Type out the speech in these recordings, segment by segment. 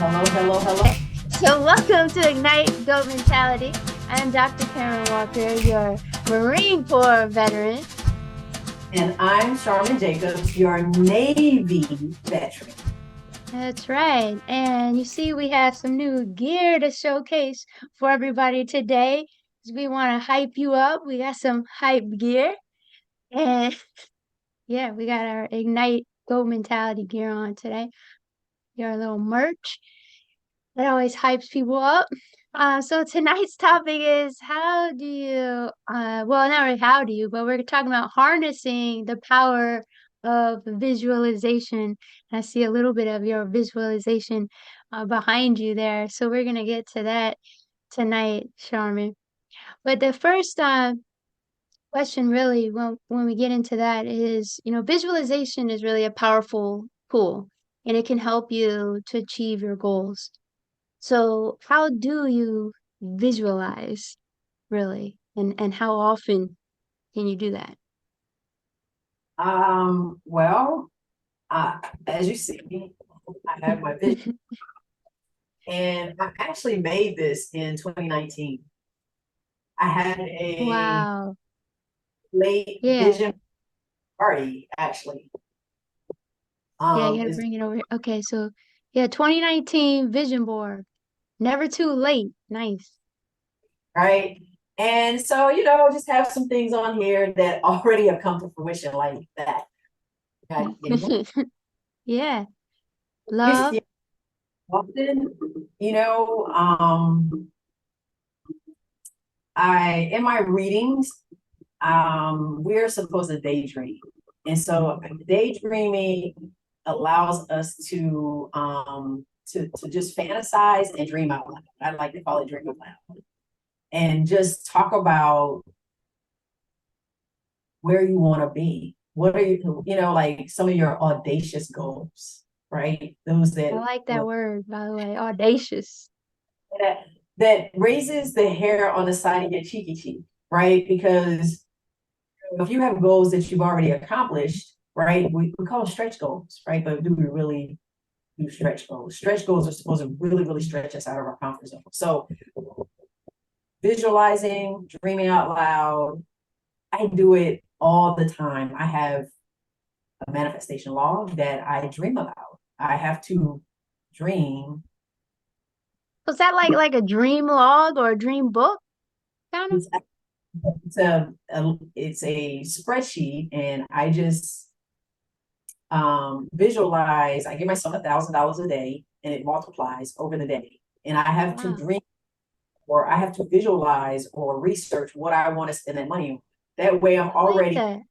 Hello, hello, hello. So, welcome to Ignite Go Mentality. I'm Dr. Karen Walker, your Marine Corps veteran. And I'm Charmin Jacobs, your Navy veteran. That's right. And you see, we have some new gear to showcase for everybody today. We want to hype you up. We got some hype gear. And yeah, we got our Ignite Go Mentality gear on today. Your little merch. That always hypes people up. So tonight's topic is how do you, well, not really how do you, but we're talking about harnessing the power of visualization. I see a little bit of your visualization behind you there. So we're going to get to that tonight, Charmin. But the first question really, when we get into that is, visualization is really a powerful tool and it can help you to achieve your goals. So how do you visualize really? And how often can you do that? Well, as you see, I have my vision, and I actually made this in 2019. I had a Wow. late Yeah. vision party, actually. Yeah, you had to Is bring it over here. Okay, so yeah, 2019 vision board. Never too late. Nice. right. And so, just have some things on here that already have come to fruition, like that. Getting Yeah. Love. often, you know, um, in my readings, we're supposed to daydream. And so daydreaming allows us to just fantasize and dream out loud. I like to call it dream out loud. And just talk about where you want to be. What are like some of your audacious goals, right? Those I that like that will word, by the way. Audacious. that that raises the hair on the side of your cheeky cheek, right? Because if you have goals that you've already accomplished, right? We call them stretch goals, right? But do we really do stretch goals? Stretch goals are supposed to really, really stretch us out of our comfort zone. So visualizing, dreaming out loud, I do it all the time. I have a manifestation log that I dream about. I have to dream. Was that like a dream log or a dream book, kind of? It's, it's a spreadsheet, and I just visualize. I give myself $1,000 a day, and it multiplies over the day. And I have to Wow. dream, or I have to visualize or research what I want to spend that money on. That way, I'm I like already that.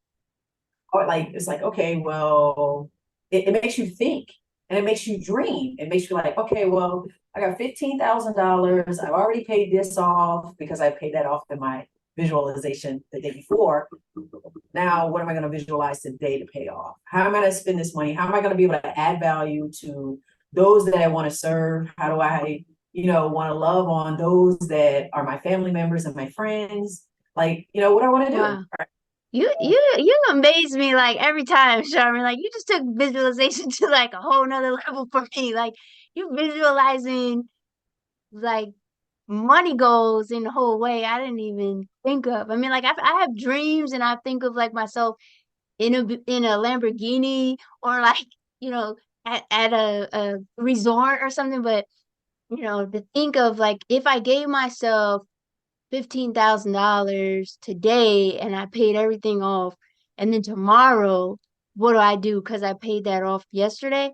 like, it's like, okay, well, it makes you think, and it makes you dream. It makes you like, okay, well, I got $15,000. I've already paid this off because I paid that off in my visualization the day before. Now, what am I going to visualize today to pay off? How am I going to spend this money? How am I going to be able to add value to those that I want to serve? How do I, want to love on those that are my family members and my friends? Like, what I want to do. Wow. You amaze me like every time, Sharman. Like you just took visualization to like a whole nother level for me. Like you visualizing like money goals in a whole way I didn't even think of. I mean, like I have dreams and I think of like myself in a Lamborghini or like you know at a resort or something. But to think of like if I gave myself $15,000 today and I paid everything off, and then tomorrow, what do I do? Because I paid that off yesterday.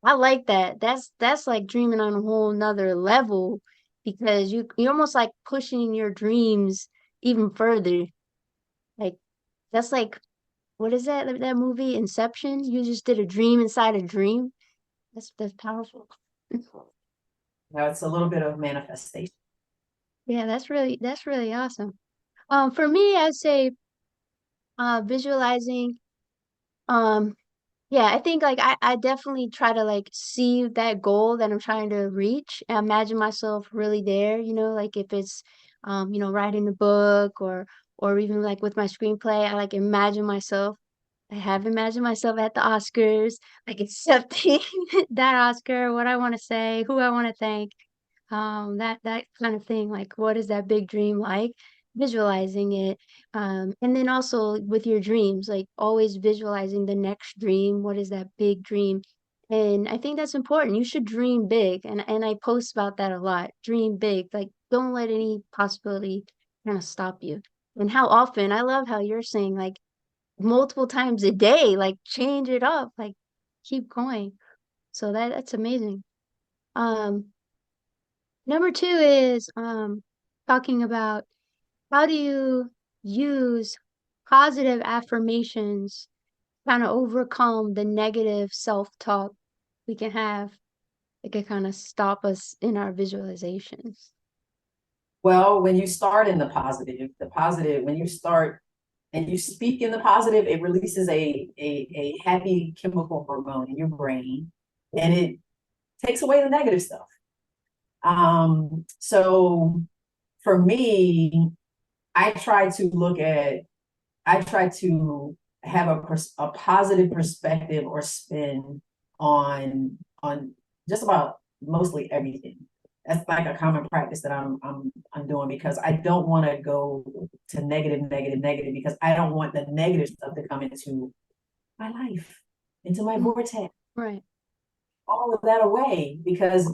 I like that. That's like dreaming on a whole nother level because you're almost like pushing your dreams even further. Like that's like what is that movie Inception? You just did a dream inside a dream. That's powerful. It's a little bit of manifestation. Yeah, that's really awesome. For me, I'd say visualizing. Um, yeah, I think like I definitely try to like see that goal that I'm trying to reach and imagine myself really there, like if it's writing a book or even like with my screenplay, I like imagine myself. I have imagined myself at the Oscars, like accepting that Oscar, what I want to say, who I want to thank, that kind of thing. Like, what is that big dream like? Visualizing it, and then also with your dreams, like always visualizing the next dream. What is that big dream? And I think that's important. You should dream big, and I post about that a lot. Dream big, like don't let any possibility kind of stop you. And how often? I love how you're saying like multiple times a day, like change it up, like keep going. So that's amazing. Um, Number two is talking about how do you use positive affirmations kind of overcome the negative self-talk we can have that can kind of stop us in our visualizations. Well, when you start in the positive, when you start and you speak in the positive, it releases a happy chemical hormone in your brain and it takes away the negative stuff. So for me, I try to look at, I try to have a positive perspective or spin on just about mostly everything. That's like a common practice that I'm doing because I don't want to go to negative, negative, negative because I don't want the negative stuff to come into my life, into my Mm, vortex, right, all of that away because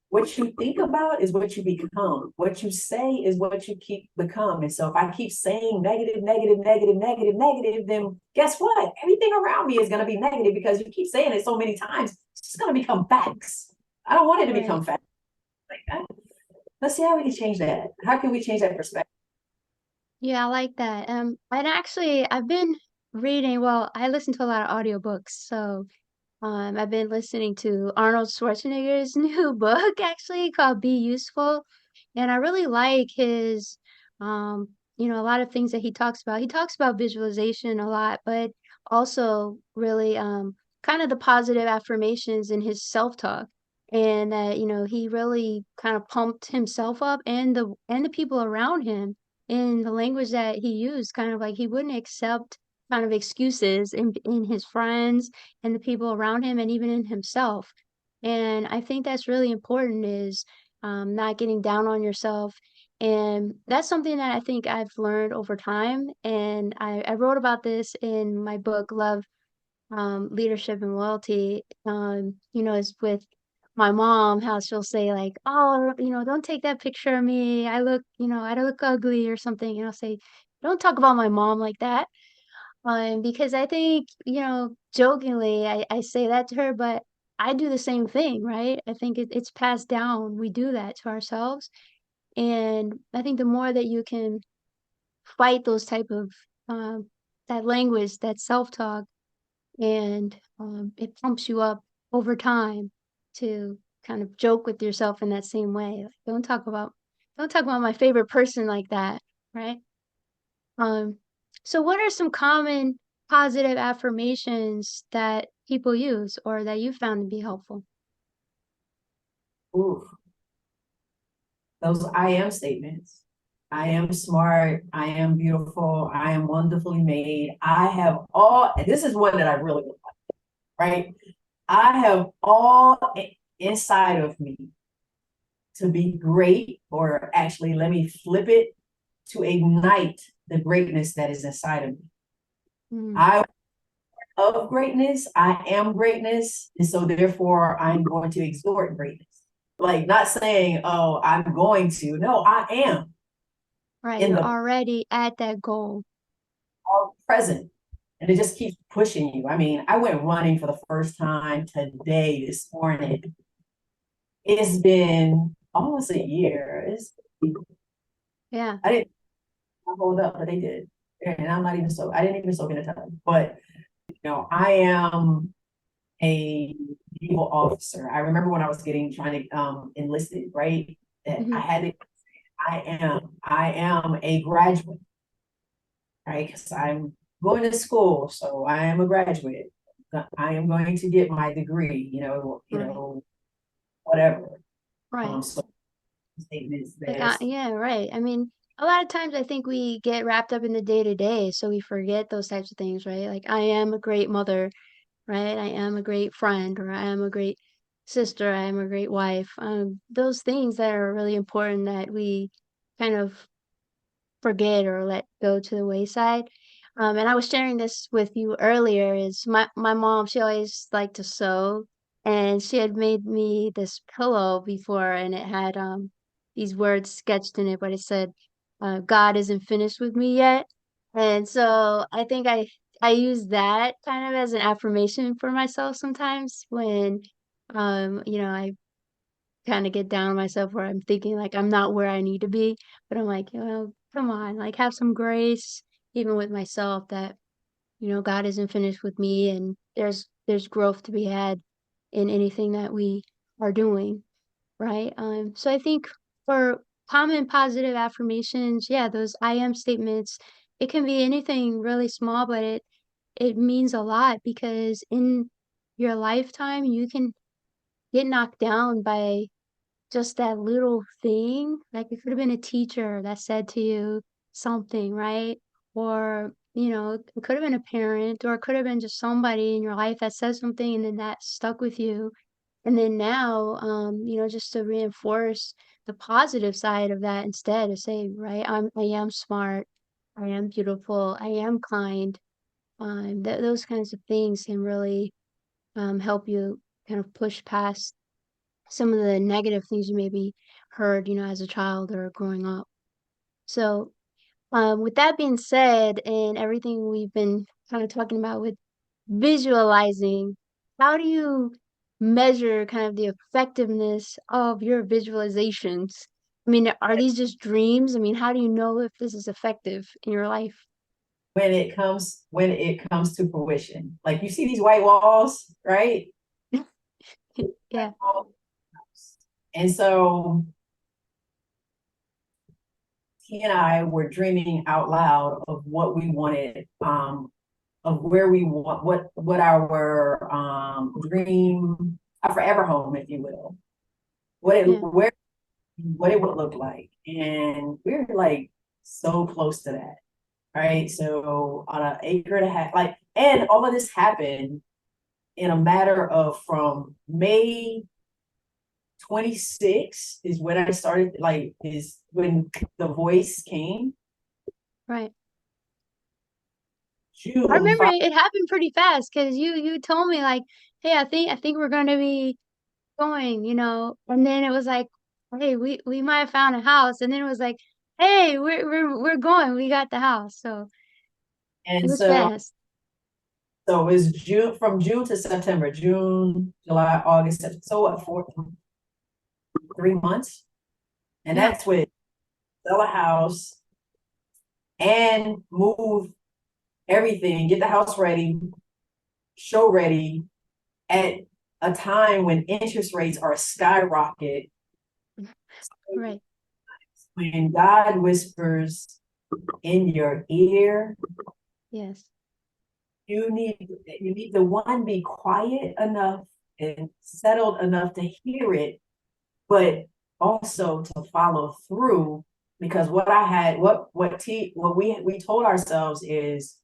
what you think about is what you become. What you say is what you keep become. And so if I keep saying negative, negative, negative, negative, negative, then guess what? Everything around me is going to be negative because you keep saying it so many times. It's just going to become facts. I don't want it to right. become facts like that. Let's see how we can change that. How can we change that perspective? Yeah, I like that. And actually, I've been reading, well, I listen to a lot of audiobooks, so I've been listening to Arnold Schwarzenegger's new book actually called Be Useful. And I really like his, a lot of things that he talks about. He talks about visualization a lot, but also really kind of the positive affirmations in his self-talk. And that, he really kind of pumped himself up and the people around him in the language that he used, kind of like he wouldn't accept kind of excuses in his friends and the people around him and even in himself. And I think that's really important is not getting down on yourself. And that's something that I think I've learned over time. And I wrote about this in my book, Love, Leadership and Loyalty. It's with my mom, how she'll say like, oh, don't take that picture of me. I look ugly or something. And I'll say, don't talk about my mom like that, because I think, jokingly, I say that to her, but I do the same thing, right? I think it's passed down. We do that to ourselves. And I think the more that you can fight those type of, that language, that self-talk, and it pumps you up over time to kind of joke with yourself in that same way. Like, don't talk about my favorite person like that, right? Um, so what are some common positive affirmations that people use or that you found to be helpful? Ooh, those I am statements. I am smart. I am beautiful. I am wonderfully made. I have all, this is one that I really like, right? I have all inside of me to be great, or actually, let me flip it to ignite the greatness that is inside of me. Mm, I of greatness, I am greatness, and so therefore I'm going to exhort greatness. Like not saying, oh, I'm going to. No, I am right, in you're the already at that goal. all present. And it just keeps pushing you. I mean, I went running for the first time today, this morning. It's been almost a year. Yeah, I didn't hold up, but they did. And I'm not even so, I didn't even soak in the tub. But, I am a naval officer. I remember when I was trying to enlisted, right? That hmm, I am a graduate, right? Because I'm going to school, so I am a graduate. I am going to get my degree, right, whatever. right. So statements Like, that yeah, right. I mean, a lot of times I think we get wrapped up in the day to day, so we forget those types of things, right? Like, I am a great mother, right? I am a great friend, or I am a great sister, I am a great wife. Those things that are really important that we kind of forget or let go to the wayside. And I was sharing this with you earlier is my mom, she always liked to sew and she had made me this pillow before and it had these words sketched in it, but it said, God isn't finished with me yet. And so I think I use that kind of as an affirmation for myself sometimes when I kinda get down on myself where I'm thinking, like, I'm not where I need to be, but I'm like, come on, like, have some grace even with myself that, God isn't finished with me and there's growth to be had in anything that we are doing, right? So I think for common positive affirmations, yeah, those I am statements, it can be anything really small, but it means a lot because in your lifetime, you can get knocked down by just that little thing, like, it could've been a teacher that said to you something, right? Or, it could've been a parent, or it could've been just somebody in your life that said something and then that stuck with you. And then now, just to reinforce the positive side of that instead to say, right, I am smart, I am beautiful, I am kind. Those kinds of things can really, help you kind of push past some of the negative things you maybe heard, as a child or growing up. So, with that being said, and everything we've been kind of talking about with visualizing, how do you measure kind of the effectiveness of your visualizations? I mean, are these just dreams? I mean, how do you know if this is effective in your life? When it comes to fruition. Like you see these white walls, right? Yeah, And so he and I were dreaming out loud of what we wanted, of where we want, what our dream, our forever home, if you will, yeah, what it would look like. And we're like so close to that, right? So on an acre and a half, like, and all of this happened in a matter of from May 26 is when I started, like, is when the voice came. right. I June remember 5, it happened pretty fast because you told me like, hey, I think we're going to be going, and then it was like, "Hey, we might have found a house," and then it was like, "Hey, we're going, we got the house." So, it and was so fast. so it's June, from June to September, June, July, August, so what, 3 months? And Yeah, that's with sell a house and move everything, get the house ready, show ready at a time when interest rates are skyrocket. right. When God whispers in your ear, Yes. you need to one, be quiet enough and settled enough to hear it, but also to follow through. Because what I had, what we told ourselves is,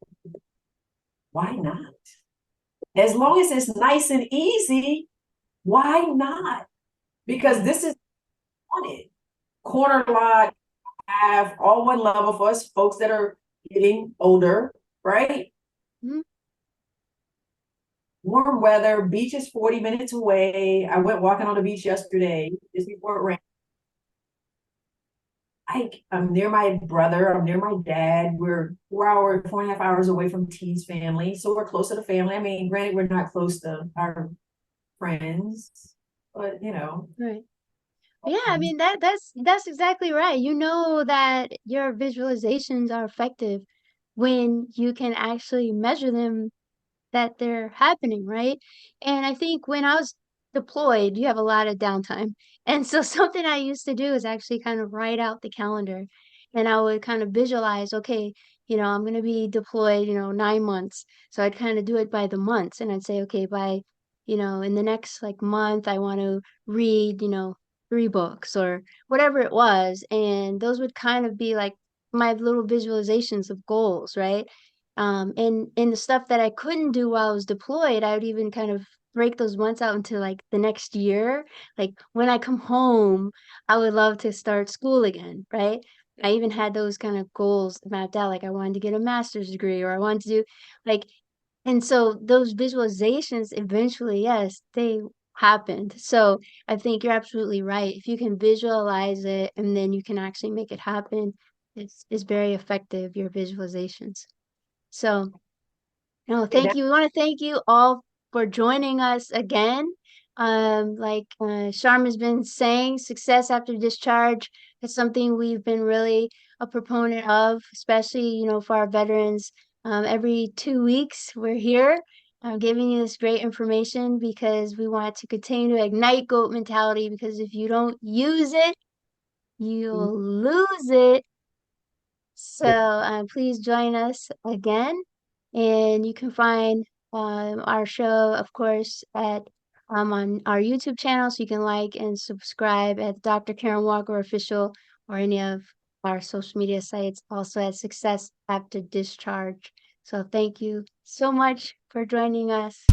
why not? As long as it's nice and easy, why not? Because Right. this is wanted. Corner lot, have all one level for us folks that are getting older, right? Mhm. Warm weather, beach is 40 minutes away. I went walking on the beach yesterday, just before it rained. I'm near my brother, I'm near my dad. We're 4 hours, 4.5 hours away from T's family. So we're close to the family. I mean, granted, we're not close to our friends, but Right. Yeah, I mean that's exactly right. You know that your visualizations are effective when you can actually measure them that they're happening, right? And I think when I was deployed, you have a lot of downtime. And so something I used to do is actually kind of write out the calendar and I would kind of visualize, okay, I'm going to be deployed, 9 months. So I'd kind of do it by the months and I'd say, okay, by, in the next like month, I want to read, 3 books or whatever it was. And those would kind of be like my little visualizations of goals, right? And the stuff that I couldn't do while I was deployed, I would even kind of break those months out into like the next year. Like when I come home, I would love to start school again, right? I even had those kind of goals mapped out, like I wanted to get a master's degree or I wanted to do like, and so those visualizations eventually, yes, they happened. So I think you're absolutely right. If you can visualize it and then you can actually make it happen, it's very effective, your visualizations. So no, And thank you. We want to thank you all for joining us again. Like Sharma's been saying, success after discharge is something we've been really a proponent of, especially, for our veterans. Every 2 weeks, we're here giving you this great information because we want to continue to ignite GOAT mentality because if you don't use it, you'll lose it. So please join us again. And you can find our show, of course, at on our YouTube channel. So you can like and subscribe at Dr. Karen Walker Official or any of our social media sites, also at Success After Discharge. So thank you so much for joining us.